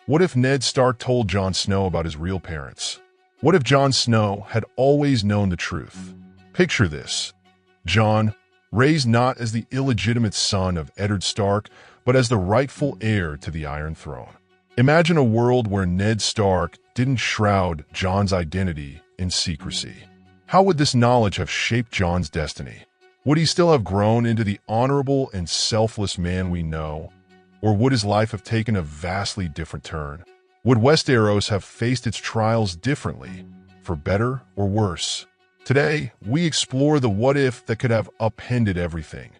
What if Ned Stark told Jon Snow about his real parents? What if Jon Snow had always known the truth? Picture this. Jon, raised not as the illegitimate son of Eddard Stark, but as the rightful heir to the Iron Throne. Imagine a world where Ned Stark didn't shroud Jon's identity in secrecy. How would this knowledge have shaped Jon's destiny? Would he still have grown into the honorable and selfless man we know? Or would his life have taken a vastly different turn? Would Westeros have faced its trials differently, for better or worse? Today, we explore the what-if that could have upended everything.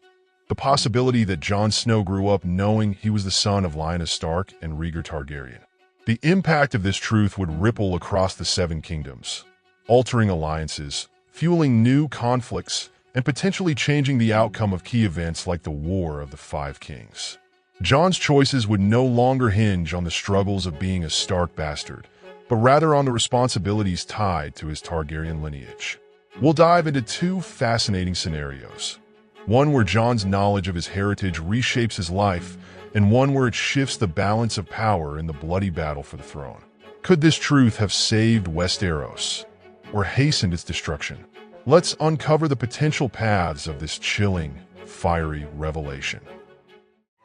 The possibility that Jon Snow grew up knowing he was the son of Lyanna Stark and Rhaegar Targaryen. The impact of this truth would ripple across the Seven Kingdoms, altering alliances, fueling new conflicts, and potentially changing the outcome of key events like the War of the Five Kings. Jon's choices would no longer hinge on the struggles of being a Stark bastard, but rather on the responsibilities tied to his Targaryen lineage. We'll dive into two fascinating scenarios. One where Jon's knowledge of his heritage reshapes his life, and one where it shifts the balance of power in the bloody battle for the throne. Could this truth have saved Westeros, or hastened its destruction? Let's uncover the potential paths of this chilling, fiery revelation.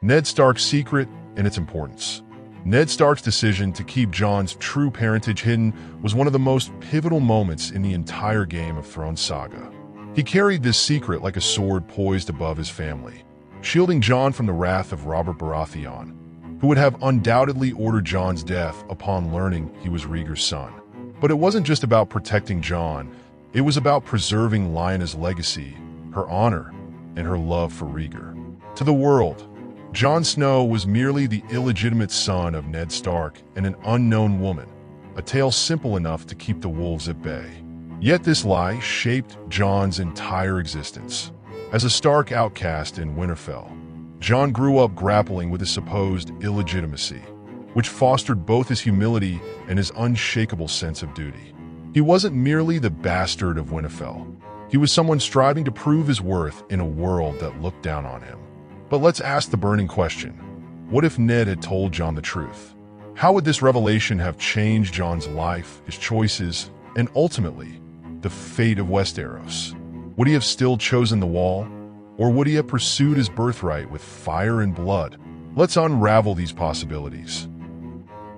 Ned Stark's secret and its importance. Ned Stark's decision to keep Jon's true parentage hidden was one of the most pivotal moments in the entire Game of Thrones saga. He carried this secret like a sword poised above his family, shielding Jon from the wrath of Robert Baratheon, who would have undoubtedly ordered Jon's death upon learning he was Rhaegar's son. But it wasn't just about protecting Jon, it was about preserving Lyanna's legacy, her honor, and her love for Rhaegar. To the world, Jon Snow was merely the illegitimate son of Ned Stark and an unknown woman, a tale simple enough to keep the wolves at bay. Yet this lie shaped Jon's entire existence. As a Stark outcast in Winterfell, Jon grew up grappling with his supposed illegitimacy, which fostered both his humility and his unshakable sense of duty. He wasn't merely the bastard of Winterfell. He was someone striving to prove his worth in a world that looked down on him. But let's ask the burning question. What if Ned had told Jon the truth? How would this revelation have changed Jon's life, his choices, and ultimately, the fate of Westeros? Would he have still chosen the Wall? Or would he have pursued his birthright with fire and blood? Let's unravel these possibilities.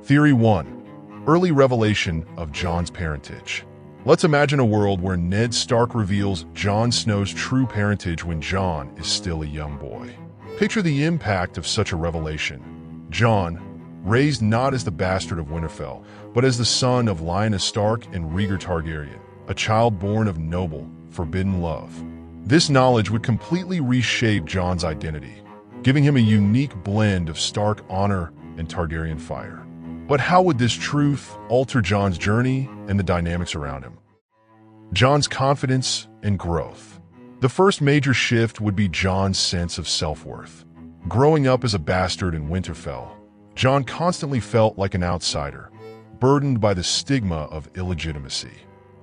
Theory 1. Early revelation of Jon's parentage. Let's imagine a world where Ned Stark reveals Jon Snow's true parentage when Jon is still a young boy. Picture the impact of such a revelation. Jon, raised not as the bastard of Winterfell, but as the son of Lyanna Stark and Rhaegar Targaryen, a child born of noble, forbidden love. This knowledge would completely reshape Jon's identity, giving him a unique blend of Stark honor and Targaryen fire. But how would this truth alter Jon's journey and the dynamics around him? Jon's confidence and growth. The first major shift would be Jon's sense of self-worth. Growing up as a bastard in Winterfell, Jon constantly felt like an outsider, burdened by the stigma of illegitimacy.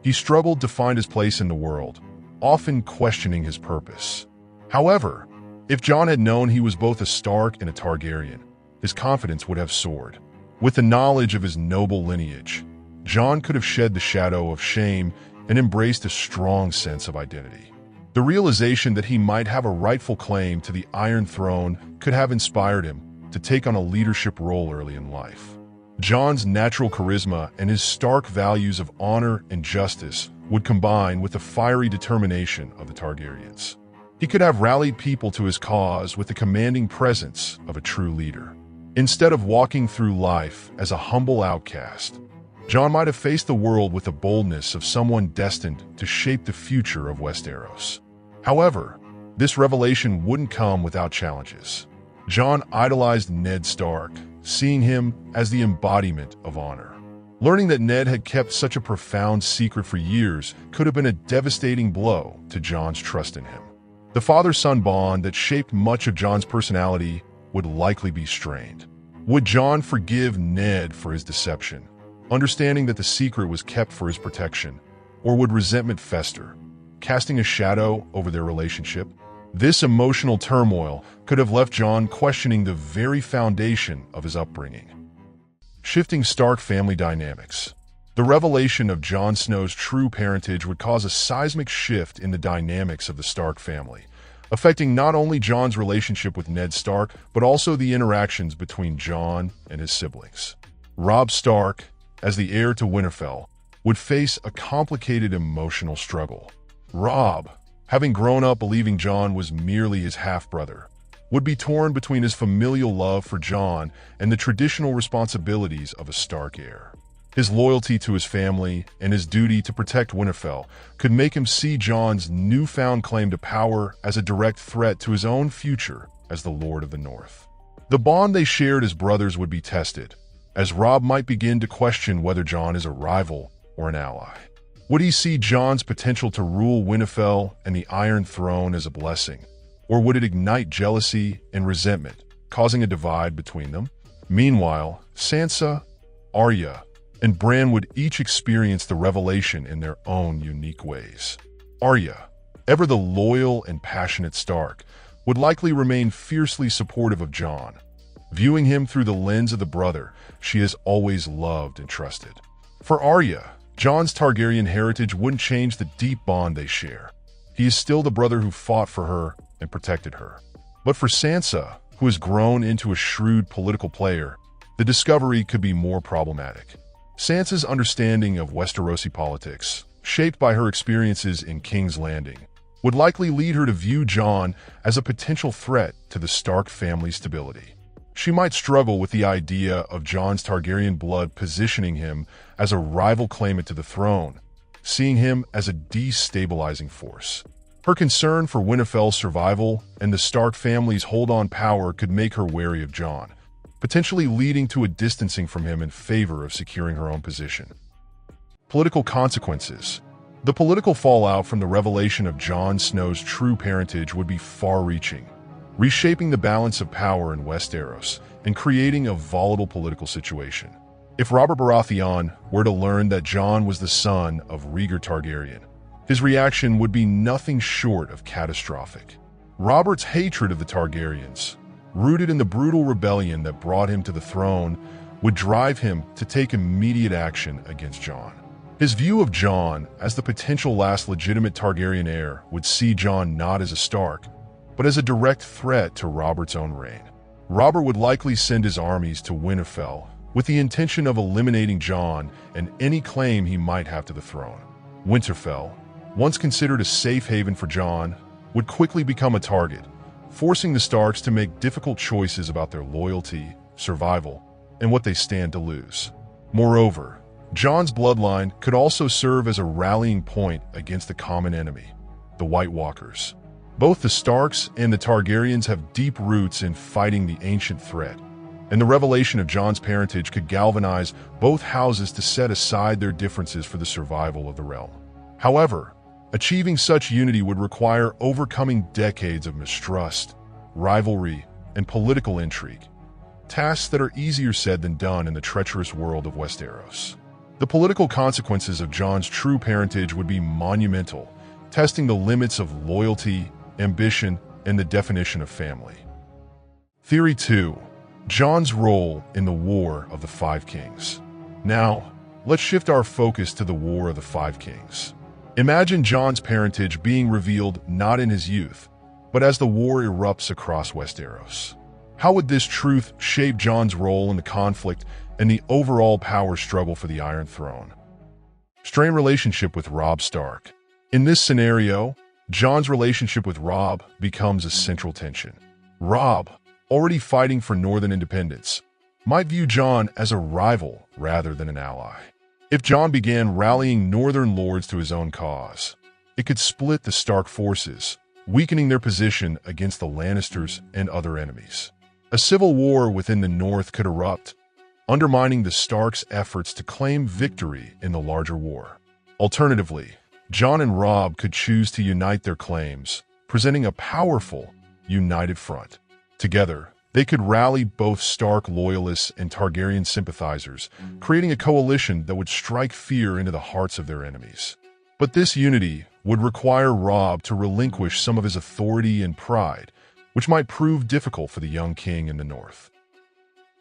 He struggled to find his place in the world, often questioning his purpose. However, if Jon had known he was both a Stark and a Targaryen, his confidence would have soared. With the knowledge of his noble lineage, Jon could have shed the shadow of shame and embraced a strong sense of identity. The realization that he might have a rightful claim to the Iron Throne could have inspired him to take on a leadership role early in life. Jon's natural charisma and his Stark values of honor and justice would combine with the fiery determination of the Targaryens. He could have rallied people to his cause with the commanding presence of a true leader. Instead of walking through life as a humble outcast, Jon might have faced the world with the boldness of someone destined to shape the future of Westeros. However, this revelation wouldn't come without challenges. Jon idolized Ned Stark, seeing him as the embodiment of honor. Learning that Ned had kept such a profound secret for years could have been a devastating blow to Jon's trust in him. The father-son bond that shaped much of Jon's personality would likely be strained. Would Jon forgive Ned for his deception, understanding that the secret was kept for his protection, or would resentment fester, casting a shadow over their relationship? This emotional turmoil could have left Jon questioning the very foundation of his upbringing. shifting Stark family dynamics. The revelation of Jon Snow's true parentage would cause a seismic shift in the dynamics of the Stark family, affecting not only Jon's relationship with Ned Stark, but also the interactions between Jon and his siblings. Robb Stark, as the heir to Winterfell, would face a complicated emotional struggle. Robb, having grown up believing Jon was merely his half-brother, would be torn between his familial love for Jon and the traditional responsibilities of a Stark heir. His loyalty to his family and his duty to protect Winterfell could make him see Jon's newfound claim to power as a direct threat to his own future as the Lord of the North. The bond they shared as brothers would be tested, as Robb might begin to question whether Jon is a rival or an ally. Would he see Jon's potential to rule Winterfell and the Iron Throne as a blessing, or would it ignite jealousy and resentment, causing a divide between them? Meanwhile, Sansa, Arya, and Bran would each experience the revelation in their own unique ways. Arya, ever the loyal and passionate Stark, would likely remain fiercely supportive of Jon, viewing him through the lens of the brother she has always loved and trusted. For Arya, Jon's Targaryen heritage wouldn't change the deep bond they share. He is still the brother who fought for her and protected her. But for Sansa, who has grown into a shrewd political player, the discovery could be more problematic. Sansa's understanding of Westerosi politics, shaped by her experiences in King's Landing, would likely lead her to view Jon as a potential threat to the Stark family's stability. She might struggle with the idea of Jon's Targaryen blood positioning him as a rival claimant to the throne, seeing him as a destabilizing force. Her concern for Winterfell's survival and the Stark family's hold-on power could make her wary of Jon, potentially leading to a distancing from him in favor of securing her own position. Political consequences. The political fallout from the revelation of Jon Snow's true parentage would be far-reaching, reshaping the balance of power in Westeros and creating a volatile political situation. If Robert Baratheon were to learn that Jon was the son of Rhaegar Targaryen, his reaction would be nothing short of catastrophic. Robert's hatred of the Targaryens, rooted in the brutal rebellion that brought him to the throne, would drive him to take immediate action against Jon. His view of Jon as the potential last legitimate Targaryen heir would see Jon not as a Stark, but as a direct threat to Robert's own reign. Robert would likely send his armies to Winterfell with the intention of eliminating Jon and any claim he might have to the throne. Winterfell, once considered a safe haven for Jon, would quickly become a target, forcing the Starks to make difficult choices about their loyalty, survival, and what they stand to lose. Moreover, Jon's bloodline could also serve as a rallying point against the common enemy, the White Walkers. Both the Starks and the Targaryens have deep roots in fighting the ancient threat, and the revelation of Jon's parentage could galvanize both houses to set aside their differences for the survival of the realm. However, achieving such unity would require overcoming decades of mistrust, rivalry, and political intrigue, tasks that are easier said than done in the treacherous world of Westeros. The political consequences of Jon's true parentage would be monumental, testing the limits of loyalty, ambition, and the definition of family. Theory 2. Jon's role in the War of the Five Kings. Now, let's shift our focus to the War of the Five Kings. Imagine Jon's parentage being revealed not in his youth, but as the war erupts across Westeros. How would this truth shape Jon's role in the conflict and the overall power struggle for the Iron Throne? Strained relationship with Robb Stark. In this scenario, Jon's relationship with Robb becomes a central tension. Robb, already fighting for Northern independence, might view Jon as a rival rather than an ally. If Jon began rallying Northern lords to his own cause, it could split the Stark forces, weakening their position against the Lannisters and other enemies. A civil war within the North could erupt, undermining the Starks' efforts to claim victory in the larger war. Alternatively, Jon and Robb could choose to unite their claims, presenting a powerful, united front. Together, they could rally both Stark loyalists and Targaryen sympathizers, creating a coalition that would strike fear into the hearts of their enemies. But this unity would require Robb to relinquish some of his authority and pride, which might prove difficult for the young king in the north.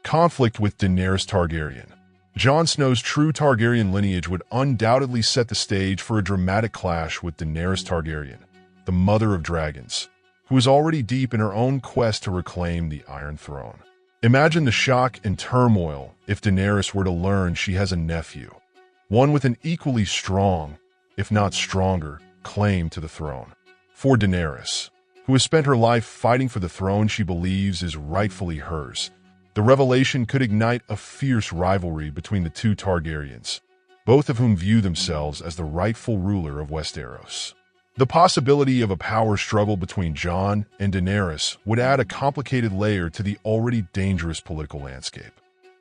Conflict with Daenerys Targaryen. Jon Snow's true Targaryen lineage would undoubtedly set the stage for a dramatic clash with Daenerys Targaryen, the mother of dragons, who is already deep in her own quest to reclaim the Iron Throne. Imagine the shock and turmoil if Daenerys were to learn she has a nephew, one with an equally strong, if not stronger, claim to the throne. For Daenerys, who has spent her life fighting for the throne she believes is rightfully hers, the revelation could ignite a fierce rivalry between the two Targaryens, both of whom view themselves as the rightful ruler of Westeros. The possibility of a power struggle between Jon and Daenerys would add a complicated layer to the already dangerous political landscape.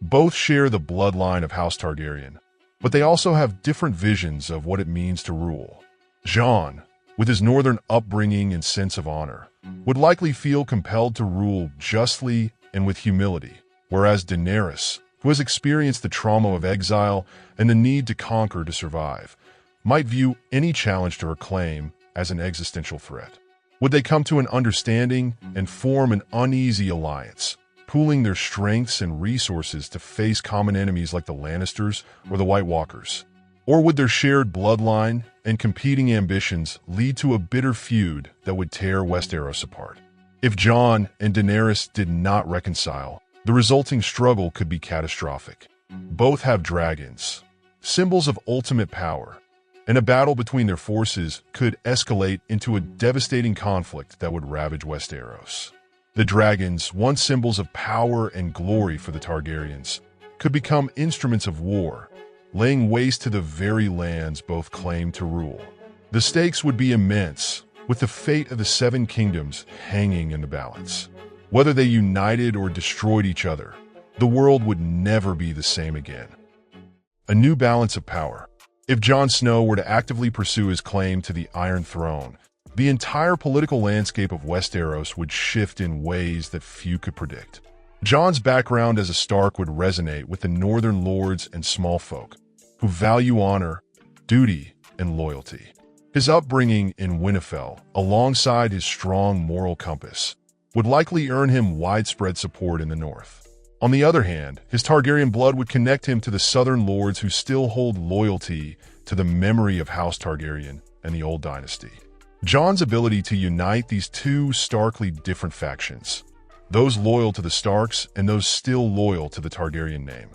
Both share the bloodline of House Targaryen, but they also have different visions of what it means to rule. Jon, with his northern upbringing and sense of honor, would likely feel compelled to rule justly and with humility, whereas Daenerys, who has experienced the trauma of exile and the need to conquer to survive, might view any challenge to her claim as an existential threat. Would they come to an understanding and form an uneasy alliance, pooling their strengths and resources to face common enemies like the Lannisters or the White Walkers? Or would their shared bloodline and competing ambitions lead to a bitter feud that would tear Westeros apart? If Jon and Daenerys did not reconcile, the resulting struggle could be catastrophic. Both have dragons, symbols of ultimate power, and a battle between their forces could escalate into a devastating conflict that would ravage Westeros. The dragons, once symbols of power and glory for the Targaryens, could become instruments of war, laying waste to the very lands both claim to rule. The stakes would be immense, with the fate of the Seven Kingdoms hanging in the balance. Whether they united or destroyed each other, the world would never be the same again. A new balance of power. If Jon Snow were to actively pursue his claim to the Iron Throne, the entire political landscape of Westeros would shift in ways that few could predict. Jon's background as a Stark would resonate with the northern lords and small folk, who value honor, duty, and loyalty. His upbringing in Winterfell, alongside his strong moral compass, would likely earn him widespread support in the north. On the other hand, his Targaryen blood would connect him to the southern lords who still hold loyalty to the memory of House Targaryen and the Old Dynasty. Jon's ability to unite these two starkly different factions, those loyal to the Starks and those still loyal to the Targaryen name,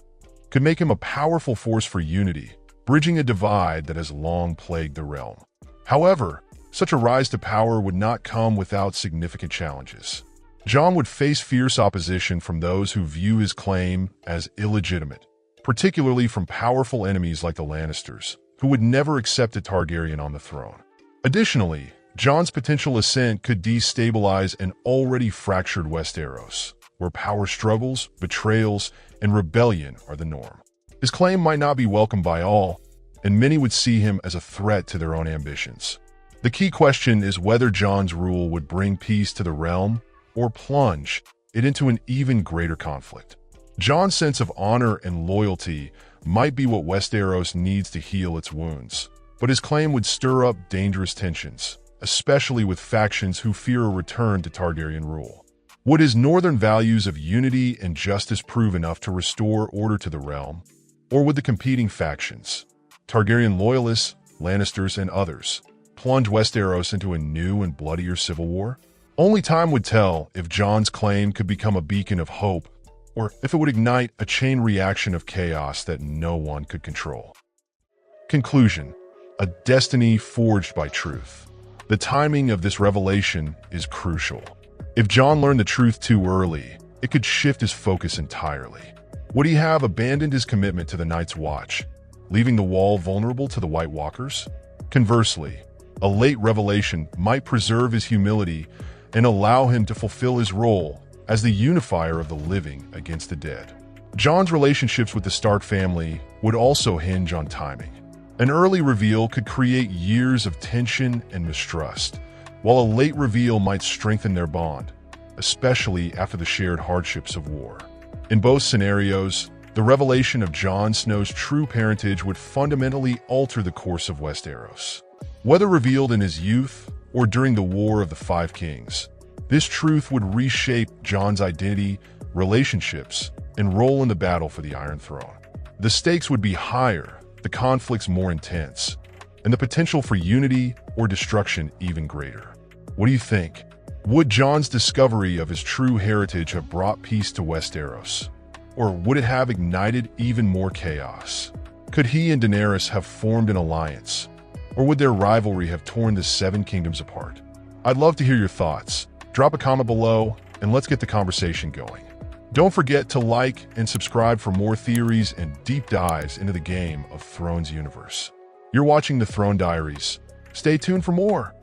could make him a powerful force for unity, bridging a divide that has long plagued the realm. However, such a rise to power would not come without significant challenges. Jon would face fierce opposition from those who view his claim as illegitimate, particularly from powerful enemies like the Lannisters, who would never accept a Targaryen on the throne. Additionally, Jon's potential ascent could destabilize an already fractured Westeros, where power struggles, betrayals, and rebellion are the norm. His claim might not be welcomed by all, and many would see him as a threat to their own ambitions. The key question is whether Jon's rule would bring peace to the realm or plunge it into an even greater conflict. Jon's sense of honor and loyalty might be what Westeros needs to heal its wounds, but his claim would stir up dangerous tensions, especially with factions who fear a return to Targaryen rule. Would his northern values of unity and justice prove enough to restore order to the realm? Or would the competing factions, Targaryen loyalists, Lannisters, and others, plunge Westeros into a new and bloodier civil war? Only time would tell if Jon's claim could become a beacon of hope, or if it would ignite a chain reaction of chaos that no one could control. Conclusion: a destiny forged by truth. The timing of this revelation is crucial. If Jon learned the truth too early, it could shift his focus entirely. Would he have abandoned his commitment to the Night's Watch, leaving the Wall vulnerable to the White Walkers? Conversely, a late revelation might preserve his humility and allow him to fulfill his role as the unifier of the living against the dead. Jon's relationships with the Stark family would also hinge on timing. An early reveal could create years of tension and mistrust, while a late reveal might strengthen their bond, especially after the shared hardships of war. In both scenarios, the revelation of Jon Snow's true parentage would fundamentally alter the course of Westeros. Whether revealed in his youth or during the War of the Five Kings, this truth would reshape Jon's identity, relationships, enroll in the battle for the Iron Throne. The stakes would be higher, the conflicts more intense, and the potential for unity or destruction even greater. What do you think? Would Jon's discovery of his true heritage have brought peace to Westeros? Or would it have ignited even more chaos? Could he and Daenerys have formed an alliance? Or would their rivalry have torn the Seven Kingdoms apart? I'd love to hear your thoughts. Drop a comment below, and let's get the conversation going. Don't forget to like and subscribe for more theories and deep dives into the Game of Thrones universe. You're watching The Throne Diaries. Stay tuned for more.